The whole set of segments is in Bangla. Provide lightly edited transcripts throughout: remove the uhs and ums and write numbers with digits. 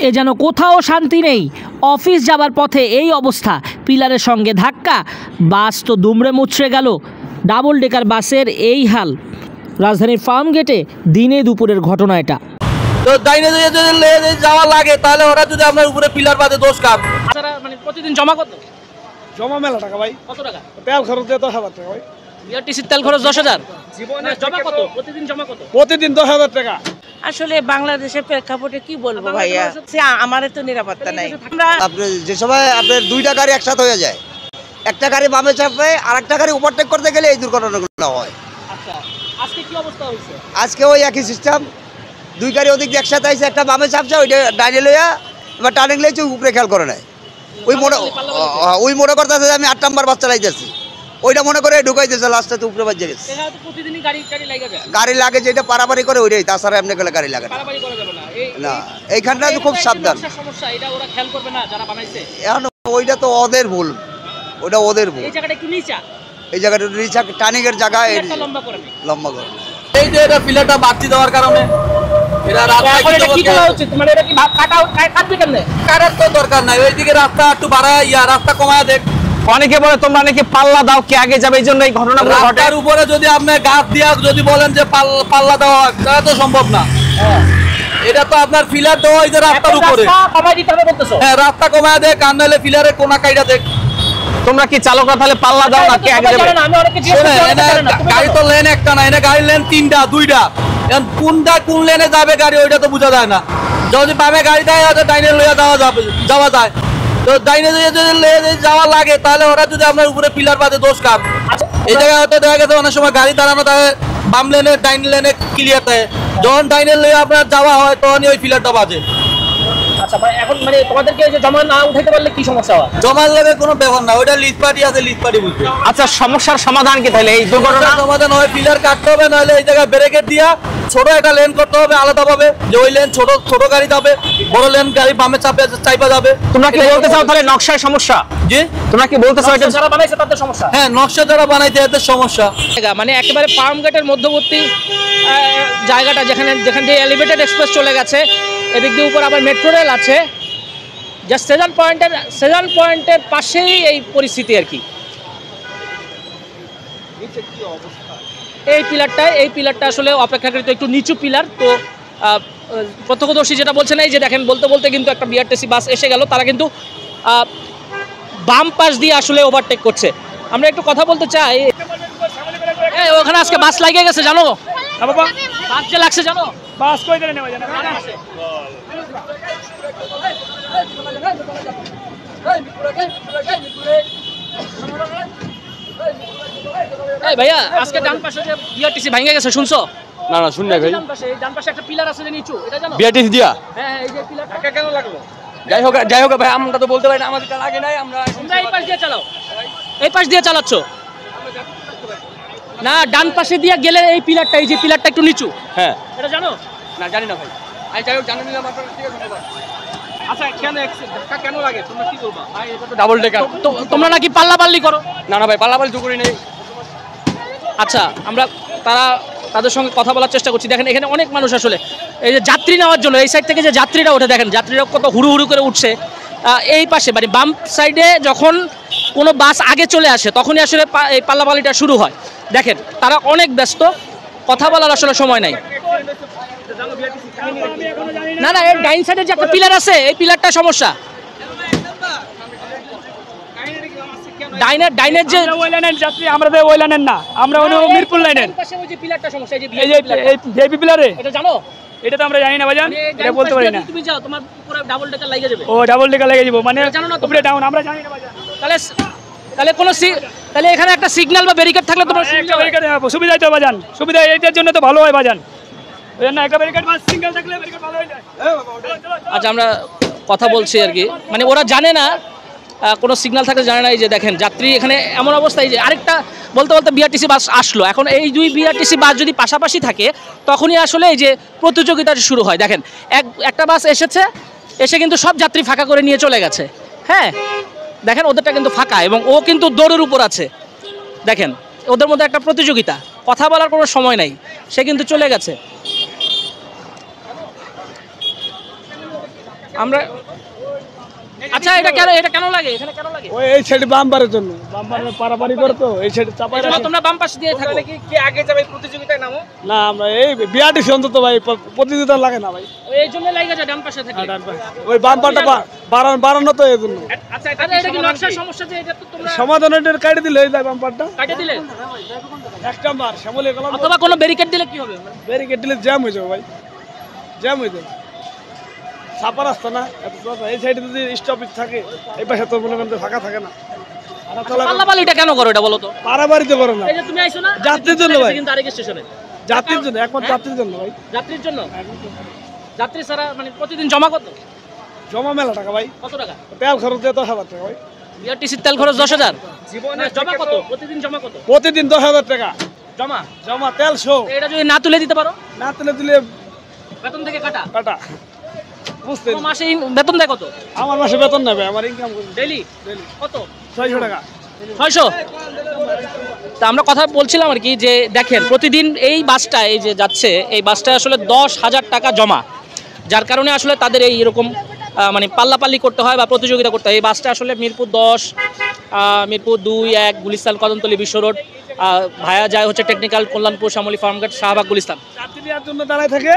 এ যেন কোথাও শান্তি নেই। অফিস যাবার পথে এই অবস্থা, পিলারের সঙ্গে ধাক্কা, বাস তো দুমড়ে মুচড়ে গেল। ডাবল ডেকার বাসের এই হাল। রাজধানীর ফার্ম গেটে দিনে দুপুরের ঘটনা এটা। তো ডাইনে যদি যাওয়া লাগে তাহলে ওরা যদি আপনার উপরে পিলার বাঁধে দোষ কার? মানে প্রতিদিন জমা কত? জমা মেলা টাকা ভাই। কত টাকা? তেল খরচ দিয়ে 10,000 টাকা ভাই। বিআরটিসির তেল খরচ 10,000। জীবনে জমা কত? প্রতিদিন জমা কত? প্রতিদিন 10,000 টাকা। আসলে বাংলাদেশের প্রেক্ষাপটে কি বলবো ভাইয়া, আমাদের তো নিরাপত্তা নাই। আপনি যে সময় আপনার দুইটা গাড়ি একসাথে হয়ে যায়, একটা গাড়ি বামে চাপে আর একটা গাড়ি ওভারটেক করতে গেলে এই দুর্ঘটনাগুলো হয়। আচ্ছা, আজকে কি অবস্থা হয়েছে? আজকে ওই একই সিস্টেম, দুই গাড়ি ওদিক দিয়ে একসাথে আইছে, একটা বামে চাপছে, ওইটা ডাইনে লইয়া এবার টার্নিং লইছে, উপরে খেয়াল করে নাই। ওই মনে করতেছে যে আমি 8 নাম্বার বাস চালাইতেছি, ওইটা মনে করে ঢুকাইতেছে, লাস্টে তো উপরে বাজে গেছে। প্রতিদিনই গাড়ি লাগে যেটা পারাপারি করে ওইটাই, তাছাড়া এমনি গেলে গাড়ি লাগে না। এইখানটা তো খুব সাবধান। এখন ওইটা তো ওদের ভুল, ওটা ওদের ভুল। এই জায়গাটা নিচা টার্নিং এর জায়গা লম্বা করে এই যে এটা পিলারটা বাড়তি দেওয়ার কারণে এরা রাস্তায় কাটার তো দরকার নাই, ওইদিকে রাস্তা একটু বাড়ায় রাস্তা কমায় দেখ। অনেকে বলে তোমরা নাকি পাল্লা দাও, কে আগে যাবে, এই জন্য এই ঘটনাগুলো ঘটে। তার উপরে যদি আপনি গাছ দিয়া যদি বলেন যে পাল্লা দেওয়া হয়, তাহলে তো সম্ভব না। এটা তো আপনার পিলার দেওয়া এই যে রাস্তার উপরে, হ্যাঁ রাস্তা কমায় দেখ, আর নাহলে পিলারের কোনা কাইটা দেখ। তোমরা কি চালকরা তাহলে পাল্লা দাও না, কে আগে যাবে? গাড়ি তো লেন একটা না, এনে গাড়ি লেন 3টা 2টা, এখন কোন লেনে যাবে গাড়ি ওইটা তো বোঝা যায় না। যদি বামে গাড়ি দেয় ডাইনে লইয়া যাওয়া যায়, তো ডাইনে যদি যাওয়া লাগে তাহলে ওরা যদি আপনার উপরে পিলার বাঁধে দোষ কার? এই জায়গায় হয়তো দেখা গেছে অনেক সময় গাড়ি দাঁড়ানো থাকে বাম লেনে ডাইন লেনে ক্লিয়ার থাকে, যখন ডাইনে লইয়া আপনার যাওয়া হয় তখনই ওই পিলারটা বাজে। আচ্ছা ভাই, এখন মানে তোমাদেরকে যে জমা না উঠাইতে পারলে কি সমস্যা হয়? জমার লাগে কোনো ব্যাপার না, ওইটা লিজ পার্টি আছে, লিজ পার্টি বুঝবে। আচ্ছা, সমস্যার সমাধান কি তাহলে? এই দুর্ঘটনা সমাধান হয় পিলার কাটতে হবে, নাহলে এই জায়গায় ব্যারিকেড দিয়া ছোট একটা লেন করতে হবে আলাদাভাবে, যে ওই লেন ছোট গাড়ি যাবে, বড় লেন গাড়ি বামে চাইপা যাবে। তোমরা কি বলতে চাও তাহলে নকশার সমস্যা? জি, তোমরা কি বলতে চাও এটা যারা বানাইছে তাদের সমস্যা? হ্যাঁ, নকশা যারা বানাইছে এদের সমস্যা। মানে একেবারে ফার্ম গেটের মধ্যবর্তী জায়গাটা, যেখান দিয়ে এলিভেটেড এক্সপ্রেস চলে গেছে, এদিক দিয়ে উপর আবার মেট্রো রেল আছে। জাস্ট সেজান পয়েন্টের পাশেই এই পরিস্থিতি আর কি। এই পিলারটা আসলে অপেক্ষাকৃত একটু নিচু পিলার। তো প্রত্যক্ষদর্শী যেটা বলছেন, এই যে দেখেন, বলতে বলতে কিন্তু একটা বিআরটিসি বাস এসে গেল, তারা কিন্তু বাম পাশ দিয়ে আসলে ওভারটেক করছে। আমরা একটু কথা বলতে চাই। ওখানে আজকে বাস লাগিয়ে গেছে জানো? বাবা, বাস যে লাগছে জানো? বাস কই করে নেওয়া জানা? এই ভাইয়া, আজকে ডান পাশে যে বিআরটিসি ভেঙে গেছে, শুনছো? না না, শুন নাই ভাই। ডান পাশে একটা পিলার আছে যে নিচু, এটা জানো? বিআরটিসি দিয়া? হ্যাঁ, এই যে পিলারটা কেন লাগলো? যাই হোক ভাই, আমরা তো বলতে পারি না, আমাদের লাগে নাই। আমরা এই পাশ দিয়ে চালাও, এই পাশ দিয়ে চালাচ্ছ না? ডান পাশে দিয়ে গেলে এই পিলারটা, এই যে পিলারটা একটু নিচু, হ্যাঁ এটা জানো? না, জানি না ভাই। যাই হোক, জানি নিলাম আপনার থেকে, ধন্যবাদ। আচ্ছা, কেন লাগে তোমরা কি বলবা? ভাই, এটা তো ডাবল ডেকার। তোমরা নাকি পাল্লাপাল্লি করো? না ভাই, পাল্লাপাল্লি তো করি নেই। আচ্ছা, আমরা তাদের সঙ্গে কথা বলার চেষ্টা করছি। দেখেন, এখানে অনেক মানুষ আসলে এই যে যাত্রী নেওয়ার জন্য এই সাইড থেকে যে যাত্রীরা ওঠে, দেখেন যাত্রীরা কত হুড়ু করে উঠছে। এই পাশে মানে বাম সাইডে যখন কোনো বাস আগে চলে আসে, তখনই আসলে এই পাল্লাপাল্লিটা শুরু হয়। দেখেন, তারা অনেক ব্যস্ত, কথা বলার আসলে সময় নাই। না, এই ডাইন সাইডে যে একটা পিলার আছে, এই পিলারটা সমস্যা। ডাইনের যে ওই লাইনের যাত্রী, আমরা ওই লাইনের না, আমরা মিরপুর লাইনের। ওই যে পিলারটা সমস্যা, এই যে ভিআইপি পিলারে, এটা জানো? এটা তো আমরা জানি না ভাইজান, এটা বলতে পারি না। তুমি যাও, তোমার পুরো ডাবল ডেকার লাগিয়ে যাবে। ও ডাবল ডেকার লাগিয়ে যাব মানে উপরে ডাউন, আমরা জানি না ভাইজান। তাহলে এখানে একটা সিগন্যাল বা ব্যারিকেড থাকলে তোমার সুবিধাই তো ভাইজান, সুবিধা এইটার জন্য তো ভালো হয় ভাইজান। ওই না, একটা ব্যারিকেড বা সিঙ্গেল থাকলে ব্যারিকেড ভালো হয়ে যায়। আচ্ছা, আমরা কথা বলছি আর কি, মানে ওরা জানে না, কোনো সিগন্যাল থাকলে জানে না। এই যে দেখেন যাত্রী এখানে এমন অবস্থায়, যে আরেকটা বলতে বিআরটিসি বাস আসলো। এখন এই দুই বিআরটিসি বাস যদি পাশাপাশি থাকে, তখনই আসলে এই যে প্রতিযোগিতাটা শুরু হয়। দেখেন, একটা বাস এসে কিন্তু সব যাত্রী ফাঁকা করে নিয়ে চলে গেছে। হ্যাঁ, দেখেন ওদেরটা কিন্তু ফাঁকা, এবং ও কিন্তু দৌড়ের উপর আছে। দেখেন, ওদের মধ্যে একটা প্রতিযোগিতা, কথা বলার কোনো সময় নাই, সে কিন্তু চলে গেছে। আমরা আচ্ছা এটা কেন লাগে এখানে কেন লাগে? ওই এই সাইড বাম্পারের জন্য, বাম্পারে পারাপারি করে তো এই সাইড চাপাই রাখে। তোমরা বাম পাশ দিয়ে থাকো কি আগে যাবে প্রতিযোগিতায় নামো? না আমরা এই বিআরটিসি অন্তত ভাই প্রতিযোগিতা লাগে না ভাই। এই জন্য লাগে যে ডান পাশে থাকে। ওই বাম্পারটা বাড়ানো তো এই জন্য। আচ্ছা এটা কি নকশার সমস্যা যে এটা তো তোমরা সমাধান এটা কেটে দিলে এই যায় বাম্পারটা কাটে দিলে এক নাম্বার শ্যামলে গেলাম, অথবা কোনো ব্যারিকেড দিলে কি হবে? ব্যারিকেড দিলে জ্যাম হয়ে যাবে ভাই, জ্যাম হয়ে যাবে। ছাপা রাস্তা না এত রাস্তা, এই সাইডে যদি স্টপেজ থাকে এই পাশে তো মনে করেন ফাঁকা থাকে না। পাল্লাপাল্লিটা কেন করো এটা বলো তো? পারাপারিতে করো না, এই যে তুমি আইছো না যাত্রীর জন্য ভাই, কিন্তু আরেক স্টেশনে যাত্রীর জন্য, একমাত্র যাত্রীর জন্য ভাই। যাত্রীর জন্য? যাত্রী ছাড়া মানে প্রতিদিন জমা কত? জমা মেলা টাকা ভাই। কত টাকা? তেল খরচ দিয়ে 10,000 টাকা ভাই। বিআরটিসির তেল খরচ 10,000? জীবনে জমা কত? প্রতিদিন জমা কত? প্রতিদিন 10,000 টাকা জমা জমা তেল শো। এটা যদি না তুলে দিতে পারো? না তুলে দিলে বেতন থেকে কাটা? কাটা। বুঝতে মাসে বেতন দেয় কত? আমার মাসে বেতন নেবে, আমার ইনকাম করি ডেইলি ডেইলি কত? 600 টাকা। 600? তা আমরা কথা বলছিলাম আর কি যে দেখেন প্রতিদিন এই বাসটা এই যে যাচ্ছে এই বাসটা আসলে 10,000 টাকা জমা, যার কারণে আসলে তাদের এই এরকম মানে পাল্লাপাল্লি করতে হয় বা প্রতিযোগিতা করতে হয়। এই বাসটা আসলে মিরপুর 10, মিরপুর 2, 1, গুলিস্তান, কদমতলী, বিশ্ব রোড ভায়া যায় হচ্ছে টেকনিক্যাল, কল্যাণপুর, শ্যামলী, ফার্মগেট, শাহবাগ, গুলিস্তান। যাত্রী নেওয়ার জন্য দাঁড়ায় থাকে,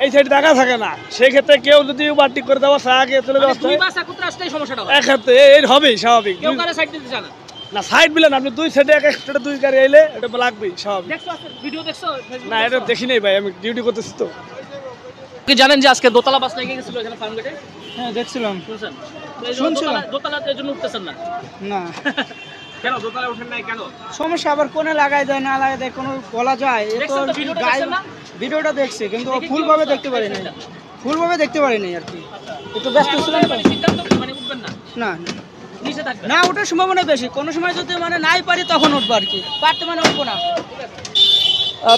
এই সাইডে টাকা থাকে না, সেই ক্ষেত্রে কেউ যদি ওভারটেক করে দেওয়া আগে চলে যাওয়া দুই বাস একত্রে আসলেই সমস্যাটা হয়। এক ক্ষেত্রে এই হবেই স্বাভাবিক। কেউ কারে সাইড দিতে চায় না। না সাইড বিলেন আপনি দুই সাইডে এক একটা দুই গাড়ি আইলে এটা লাগবেই স্বাভাবিক। দেখছো ভিডিও দেখছো? না এটা দেখি নাই ভাই, আমি ডিউটি করতেছি তো। কি জানেন যে আজকে দোতলা বাস লেগে গেছিল এখানে ফার্মগেটে? হ্যাঁ দেখছিলাম। শুনছেন? শুনছিলাম। দোতলাতে এর জন্য উঠতেছেন না না কেন দোতলায় ওঠেন নাই কেন? সমস্যা, আবার কোনে লাগাই দেয় না লাগাই দেয় কোনো বলা যায়। দেখছেন তো ভিডিওটা দেখছেন না? ভিডিওটা দেখছি কিন্তু ফুলভাবে দেখতে পারি নাই, ফুলভাবে দেখতে পারি নাই আর কি, একটু ব্যস্ত ছিলাম তো। সিদ্ধান্ত মানে উঠবেন না? না নিচে থাকবেন? না ওঠার সম্ভাবনা বেশি, কোনো সময় যদি মানে নাই পারি তখন উঠবো আর কি, পারতে মানে উঠবো না।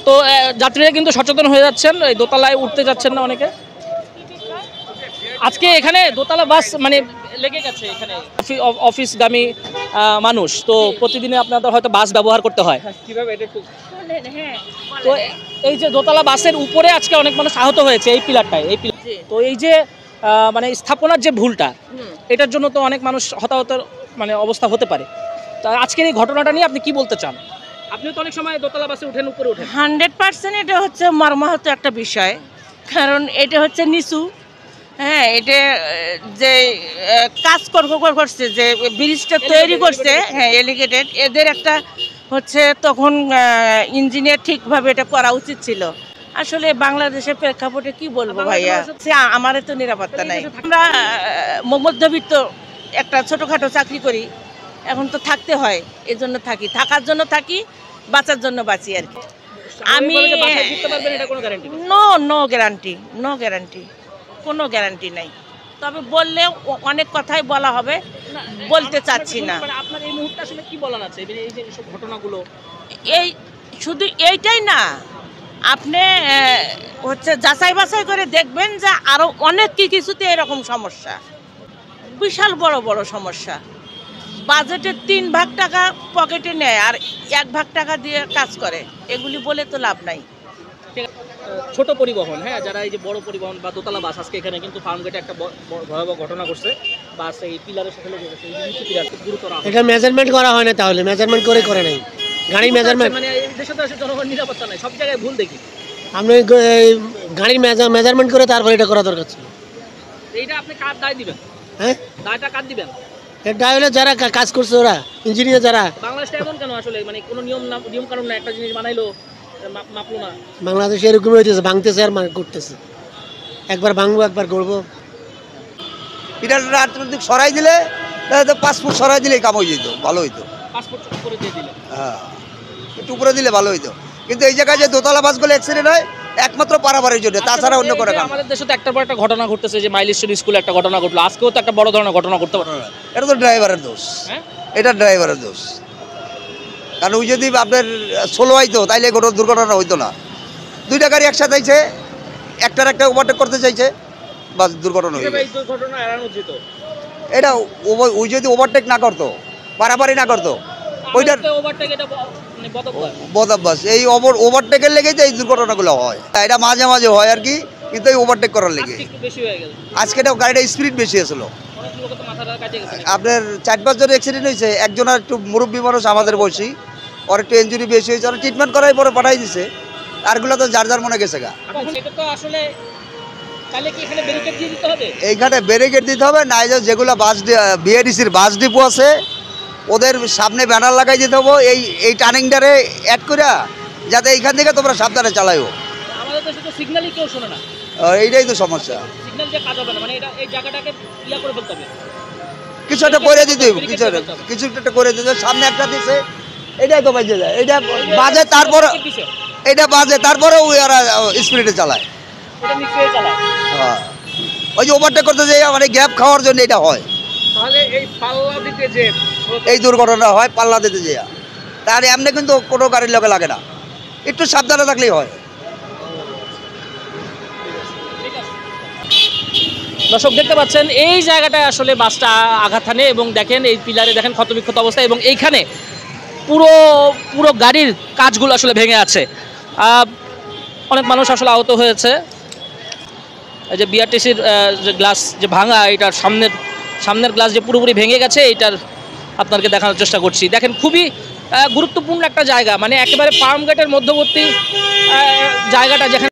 তো যাত্রীরা কিন্তু সচেতন হয়ে যাচ্ছেন, এই দোতলায় উঠতে যাচ্ছেন না অনেকে। আজকে এখানে দোতলা বাস মানে লেগে গেছে এখানে অফিসগামী মানুষ, তো প্রতিদিনে আপনাদের হয়তো বাস ব্যবহার করতে হয়। কিভাবে এটা একটু তো এই যে দোতলা বাসের উপরে আজকে অনেক মানুষ আহত হয়েছে এই পিলারটায়, এই পিলার। তো এই যে মানে স্থাপনার যে ভুলটা, এটার জন্য তো অনেক মানুষ হতাহতের মানে অবস্থা হতে পারে। তো আজকের এই ঘটনাটা নিয়ে আপনি কি বলতে চান? আপনি তো অনেক সময় দোতলা বাসে উঠেন, উপরে উঠেন। 100% এটা হচ্ছে মর্মাহত একটা বিষয়, কারণ এটা হচ্ছে নিচু। হ্যাঁ, এটা যে কাজ করছে, যে ব্রিজটা তৈরি করছে, হ্যাঁ এলিগেটেড, এদের একটা হচ্ছে তখন ইঞ্জিনিয়ার ঠিকভাবে এটা করা উচিত ছিল। আসলে বাংলাদেশের প্রেক্ষাপটে কি বলবো ভাইয়া, আমার তো নিরাপত্তা নাই। আমরা মধ্যবিত্ত একটা ছোটখাটো চাকরি করি, এখন তো থাকতে হয়, এই জন্য থাকি, থাকার জন্য থাকি, বাঁচার জন্য বাঁচি আর কি। আমি নো গ্যারান্টি, কোনো গ্যারান্টি নাই। তবে বললে অনেক কথাই বলা হবে, বলতে চাচ্ছি না। আপনার এই মুহূর্তে আসলে কি বলার আছে এই যে সব ঘটনাগুলো? এই শুধু এইটাই না, আপনি হচ্ছে যাচাই বাছাই করে দেখবেন যে আরো অনেক কিছুতে এরকম সমস্যা, বিশাল বড় বড় সমস্যা। বাজেটের 3 ভাগ টাকা পকেটে নেয় আর 1 ভাগ টাকা দিয়ে কাজ করে, এগুলি বলে তো লাভ নাই। ছোট পরিবহন, হ্যাঁ, যারা এই যে বড় পরিবহন বা দোতলা বাস, আজকে এখানে কিন্তু ফার্মগেটে একটা ভয়াবহ ঘটনা ঘটছে, বাস এই পিলারের সাথে লেগে গেছে, এই নিচু পিলার খুব গুরুতর আহত। এটা মেজারমেন্ট করা হয় না, তাহলে মেজারমেন্ট করে নাই গাড়ি মেজারমেন্ট, মানে এই দেশে তো আসলে জনগণ নিরাপত্তা নাই, সব জায়গায় ভুল দেখি। আপনি গাড়ির মেজারমেন্ট করে তারপর এটা করা দরকার ছিল। এইটা আপনি কার দায় দিবেন? হ্যাঁ, দায়টা কার দিবেন? এটা হলো যারা কাজ করছে, ওরা ইঞ্জিনিয়ার যারা। বাংলাদেশটা এমন কেন আসলে, মানে কোনো নিয়ম কানুন না, একটা জিনিস বানাইলো মাপলো না। বাংলাদেশে এরকমই হইতেছে, ভাঙতেছে আর করতেছে, একবার ভাঙবো একবার গড়বো। এটা সরাই দিলে পাসপোর্ট সরাই দিলে কাম হয়ে যেত, ভালো হইতো। পাসপোর্ট করে দিয়ে দিলে, হ্যাঁ একটু উপরে দিলে ভালো হইতো, কিন্তু এই জায়গায় যে দোতলা বাসগুলো অ্যাক্সিডেন্ট হয় একমাত্র পারাপারের জন্য, তাছাড়া অন্য কোনো কারণ। আমাদের দেশে তো একটার পর একটা ঘটনা ঘটতেছে, যে মাইলস্টোন স্কুলে একটা ঘটনা ঘটলো, আজকেও তো একটা বড় ধরনের ঘটনা ঘটতে পারে। এটা তো ড্রাইভারের দোষ, এটা ড্রাইভারের দোষ। কারণ ওই যদি আপনার স্লো হইতো তাইলে কোনো দুর্ঘটনা হইতো না। 2টা গাড়ি একসাথে আইছে, একটার একটা ওভারটেক করতে চাইছে, বাস দুর্ঘটনা হয়ে গেছে। দুর্ঘটনা এড়ানো যেত। এটা ওই যদি ওভারটেক না করতো, পারাপারি না করতো, ওইটার ওভারটেক, এটা মানে বদ অভ্যাস। বদ অভ্যাস। এই ওভারটেকের লেগেই তো এই দুর্ঘটনাগুলো হয়। এটা মাঝে মাঝে হয় আর কি, কিন্তু এই ওভারটেক করার লেগে একটু বেশি হয়ে গেল। আজকে গাড়িটা স্পিড বেশি ছিল। অনেক লোক তো মাথাটা কাটে গেছে। আপনার 4-5 জন অ্যাক্সিডেন্ট হয়েছে, একজনের একটু মুরব্বী মানুষ আমাদের বয়সী, ওর একটু ইনজুরি বেশি হয়েছে, ওরা ট্রিটমেন্ট করাই পরে পাঠাই দিছে, আরগুলো তো যার যার মনে গেছে গা। এটা তো আসলে তাহলে কি এখানে ব্যারিকেড দিয়ে দিতে হবে? এইখানে ব্যারিকেড দিতে হবে, না যেগুলো বাস বিআরটিসির বাস ডিপো আছে ওদের সামনে ব্যানার লাগাই দিতে হবে এই টার্নিংটারে অ্যাড করে, যাতে এইখান থেকে তোমরা সাবধানে চালাইও। আমাদের তো শুধু সিগন্যালই কেউ শোনে না, এইটাই তো সমস্যা। সিগন্যাল দিয়ে কাজ হবে না, মানে এটা এই জায়গাটাকে ইয়া করে ফেলতে হবে, কিছু একটা করে দিতে হবে, কিছু একটা করে দিতে হবে। সামনে একটা দিছে, এটাই তো বাজে যায়, এইটা বাজে, তারপর এটা বাজে, তারপরে ওরা স্পিডে চালায়। এটা মিক্স হয়ে চালায়। হ্যাঁ, ওই যে ওভারটেক করতে যাই মানে গ্যাপ খাওয়ার জন্য এটা হয়, তাহলে এই পাল্লা দিতে যে এই দুর্ঘটনা হয় পাল্লা দিতে যাইয়া। তার এমনি কিন্তু কোনো গাড়ির লোকে লাগে না, একটু সাবধানে থাকলেই হয়। দর্শক দেখতে পাচ্ছেন এই জায়গাটায় আসলে বাসটা আঘাত হানে এবং দেখেন এই পিলারে দেখেন ক্ষতবিক্ষত অবস্থা এবং এইখানে পুরো পুরো গাড়ির কাজগুলো আসলে ভেঙে আছে। অনেক মানুষ আসলে আহত হয়েছে। এই যে বিআরটিসির যে গ্লাস যে ভাঙা, এটার সামনের গ্লাস যে পুরোপুরি ভেঙে গেছে, এইটার আপনাদেরকে দেখানোর চেষ্টা করছি। দেখেন খুবই গুরুত্বপূর্ণ একটা জায়গা, মানে একেবারে ফার্ম গেটের মধ্যবর্তী জায়গাটা, যেখানে